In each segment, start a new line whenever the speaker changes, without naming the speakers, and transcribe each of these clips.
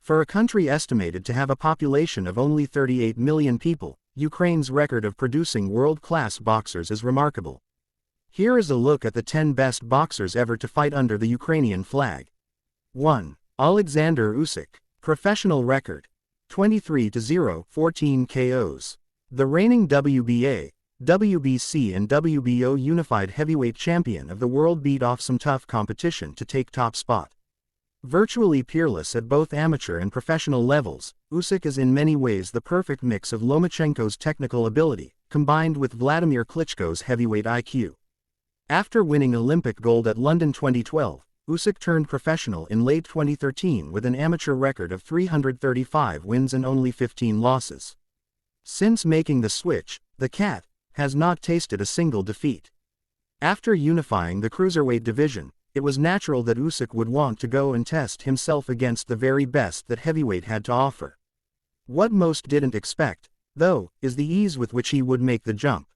For a country estimated to have a population of only 38 million people, Ukraine's record of producing world-class boxers is remarkable. Here is a look at the 10 best boxers ever to fight under the Ukrainian flag. 1. Alexander Usyk. Professional record. 23-0, 14 KOs. The reigning WBA, WBC and WBO unified heavyweight champion of the world beat off some tough competition to take top spot. Virtually peerless at both amateur and professional levels, Usyk is in many ways the perfect mix of Lomachenko's technical ability, combined with Vladimir Klitschko's heavyweight IQ. After winning Olympic gold at London 2012, Usyk turned professional in late 2013 with an amateur record of 335 wins and only 15 losses. Since making the switch, the Cat has not tasted a single defeat. After unifying the cruiserweight division, it was natural that Usyk would want to go and test himself against the very best that heavyweight had to offer. What most didn't expect, though, is the ease with which he would make the jump.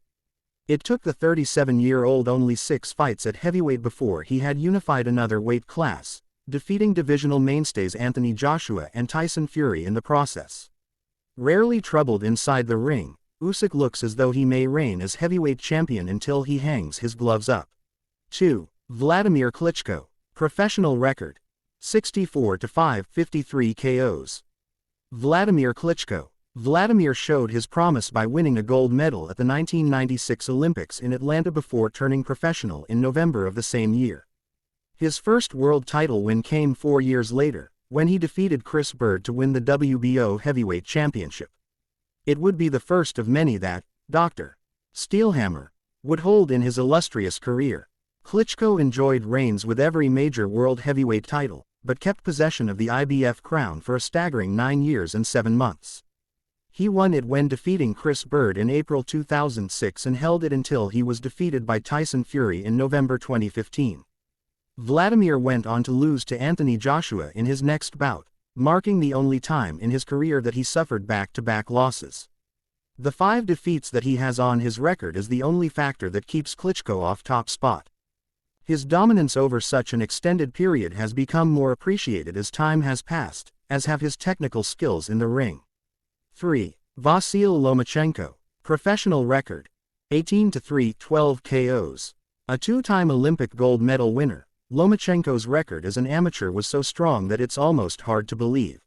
It took the 37-year-old only 6 fights at heavyweight before he had unified another weight class, defeating divisional mainstays Anthony Joshua and Tyson Fury in the process. Rarely troubled inside the ring, Usyk looks as though he may reign as heavyweight champion until he hangs his gloves up. 2. Vladimir Klitschko. Professional record. 64-5, 53 KOs. Vladimir Klitschko. Vladimir showed his promise by winning a gold medal at the 1996 Olympics in Atlanta before turning professional in November of the same year. His first world title win came 4 years later, when he defeated Chris Bird to win the WBO heavyweight championship. It would be the first of many that Dr. Steelhammer would hold in his illustrious career. Klitschko enjoyed reigns with every major world heavyweight title, but kept possession of the IBF crown for a staggering 9 years and 7 months. He won it when defeating Chris Bird in April 2006 and held it until he was defeated by Tyson Fury in November 2015. Vladimir went on to lose to Anthony Joshua in his next bout, marking the only time in his career that he suffered back-to-back losses. The 5 defeats that he has on his record is the only factor that keeps Klitschko off top spot. His dominance over such an extended period has become more appreciated as time has passed, as have his technical skills in the ring. 3. Vasyl Lomachenko. Professional record. 18-3, 12 KOs. A 2-time Olympic gold medal winner, Lomachenko's record as an amateur was so strong that it's almost hard to believe.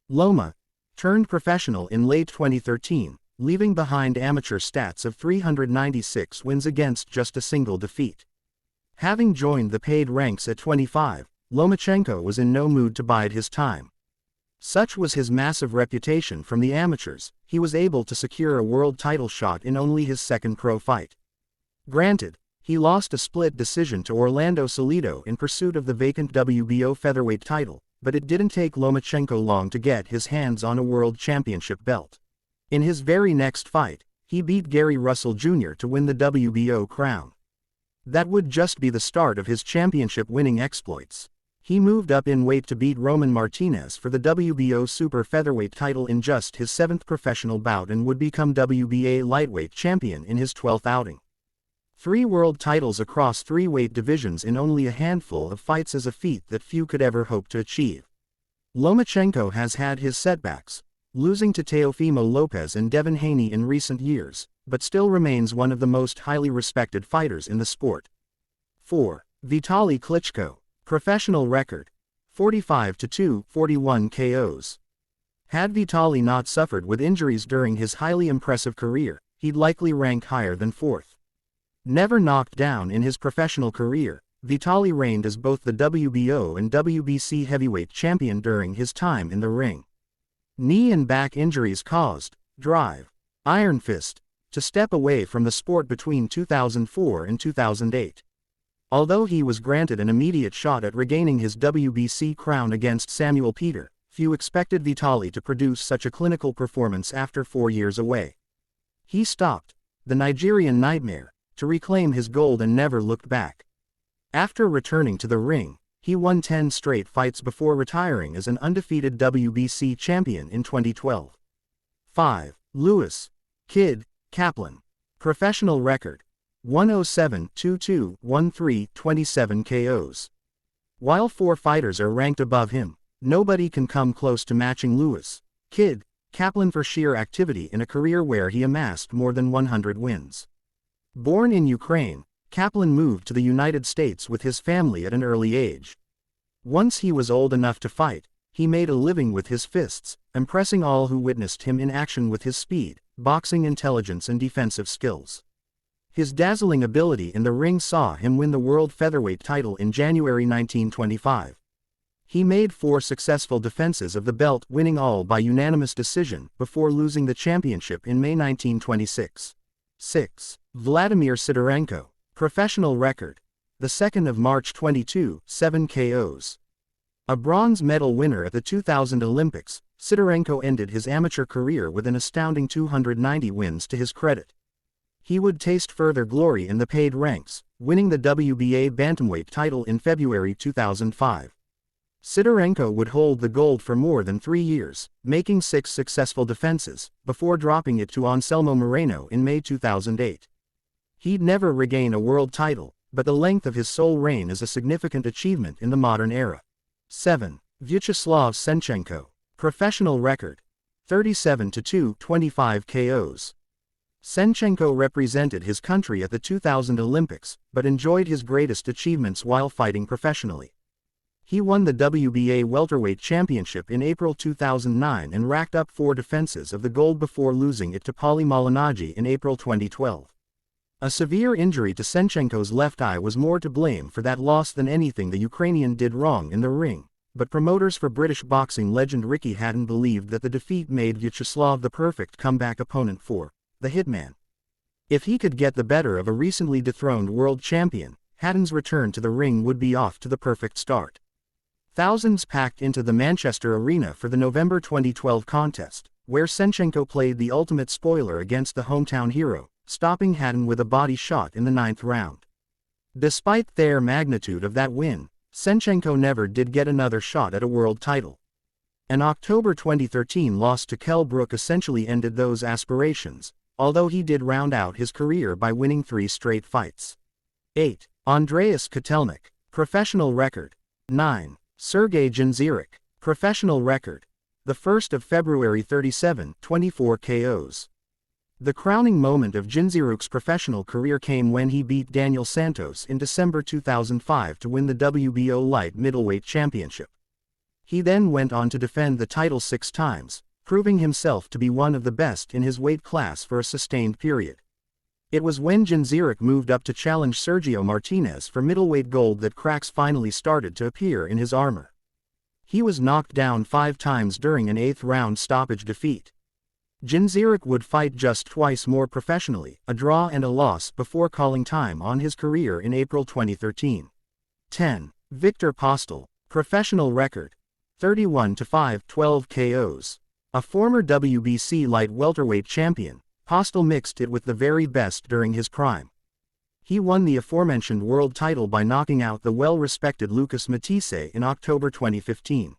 Loma turned professional in late 2013, leaving behind amateur stats of 396 wins against just a single defeat. Having joined the paid ranks at 25, Lomachenko was in no mood to bide his time. Such was his massive reputation from the amateurs, he was able to secure a world title shot in only his second pro fight. Granted, he lost a split decision to Orlando Salido in pursuit of the vacant WBO featherweight title, but it didn't take Lomachenko long to get his hands on a world championship belt. In his very next fight, he beat Gary Russell Jr. to win the WBO crown. That would just be the start of his championship-winning exploits. He moved up in weight to beat Roman Martinez for the WBO super featherweight title in just his 7th professional bout and would become WBA lightweight champion in his 12th outing. 3 world titles across 3 weight divisions in only a handful of fights is a feat that few could ever hope to achieve. Lomachenko has had his setbacks, losing to Teofimo Lopez and Devin Haney in recent years, but still remains one of the most highly respected fighters in the sport. 4. Vitaly Klitschko. Professional record. 45-2, 41 KOs. Had Vitaly not suffered with injuries during his highly impressive career, he'd likely rank higher than 4th. Never knocked down in his professional career, Vitaly reigned as both the WBO and WBC heavyweight champion during his time in the ring. Knee and back injuries caused Drive, Iron Fist, to step away from the sport between 2004 and 2008. Although he was granted an immediate shot at regaining his WBC crown against Samuel Peter, few expected Vitaly to produce such a clinical performance after 4 years away. He stopped the Nigerian Nightmare to reclaim his gold and never looked back. After returning to the ring, he won 10 straight fights before retiring as an undefeated WBC champion in 2012. 5. Lewis Kid Kaplan. Professional record. 107-22, 13, 27 KOs. While 4 fighters are ranked above him, Nobody can come close to matching Lewis, Kid, Kaplan for sheer activity in a career where he amassed more than 100 wins. Born in Ukraine, Kaplan moved to the United States with his family at an early age. Once he was old enough to fight, he made a living with his fists, impressing all who witnessed him in action with his speed, boxing intelligence and defensive skills. His dazzling ability in the ring saw him win the world featherweight title in January 1925. He made 4 successful defenses of the belt, winning all by unanimous decision, before losing the championship in May 1926. 6. Vladimir Sidorenko. Professional record. The 2nd of March 22, 7 KOs. A bronze medal winner at the 2000 Olympics, Sidorenko ended his amateur career with an astounding 290 wins to his credit. He would taste further glory in the paid ranks, winning the WBA bantamweight title in February 2005. Sidorenko would hold the gold for more than 3 years, making 6 successful defenses, before dropping it to Anselmo Moreno in May 2008. He'd never regain a world title, but the length of his sole reign is a significant achievement in the modern era. 7. Vyacheslav Senchenko. Professional record. 37-2, 25 KOs. Senchenko represented his country at the 2000 Olympics, but enjoyed his greatest achievements while fighting professionally. He won the WBA welterweight championship in April 2009 and racked up 4 defenses of the gold before losing it to Paulie Malignaggi in April 2012. A severe injury to Senchenko's left eye was more to blame for that loss than anything the Ukrainian did wrong in the ring, but promoters for British boxing legend Ricky Hatton believed that the defeat made Vyacheslav the perfect comeback opponent for the Hitman. If he could get the better of a recently dethroned world champion, Hatton's return to the ring would be off to the perfect start. Thousands packed into the Manchester Arena for the November 2012 contest, where Senchenko played the ultimate spoiler against the hometown hero, stopping Hatton with a body shot in the 9th round. Despite their magnitude of that win, Senchenko never did get another shot at a world title. An October 2013 loss to Kell Brook essentially ended those aspirations, although he did round out his career by winning 3 straight fights. 8. Andreas Kotelnik. Professional record. 9. Sergey Janzirik. Professional record. The 1st of February 37, 24 KOs. The crowning moment of Janzirik's professional career came when he beat Daniel Santos in December 2005 to win the WBO light middleweight championship. He then went on to defend the title 6 times, proving himself to be one of the best in his weight class for a sustained period. It was when Janzirik moved up to challenge Sergio Martinez for middleweight gold that cracks finally started to appear in his armor. He was knocked down 5 times during an 8th round stoppage defeat. Janzirik would fight just twice more professionally, a draw and a loss, before calling time on his career in April 2013. 10. Viktor Postol. Professional record. 31-5, 12 KOs. A former WBC light welterweight champion, Postol mixed it with the very best during his prime. He won the aforementioned world title by knocking out the well-respected Lucas Matisse in October 2015.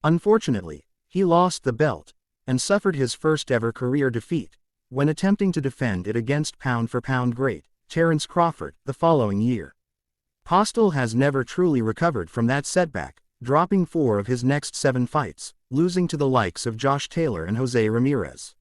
Unfortunately, he lost the belt, and suffered his first-ever career defeat, when attempting to defend it against pound-for-pound great Terence Crawford the following year. Postol has never truly recovered from that setback, dropping 4 of his next 7 fights, losing to the likes of Josh Taylor and Jose Ramirez.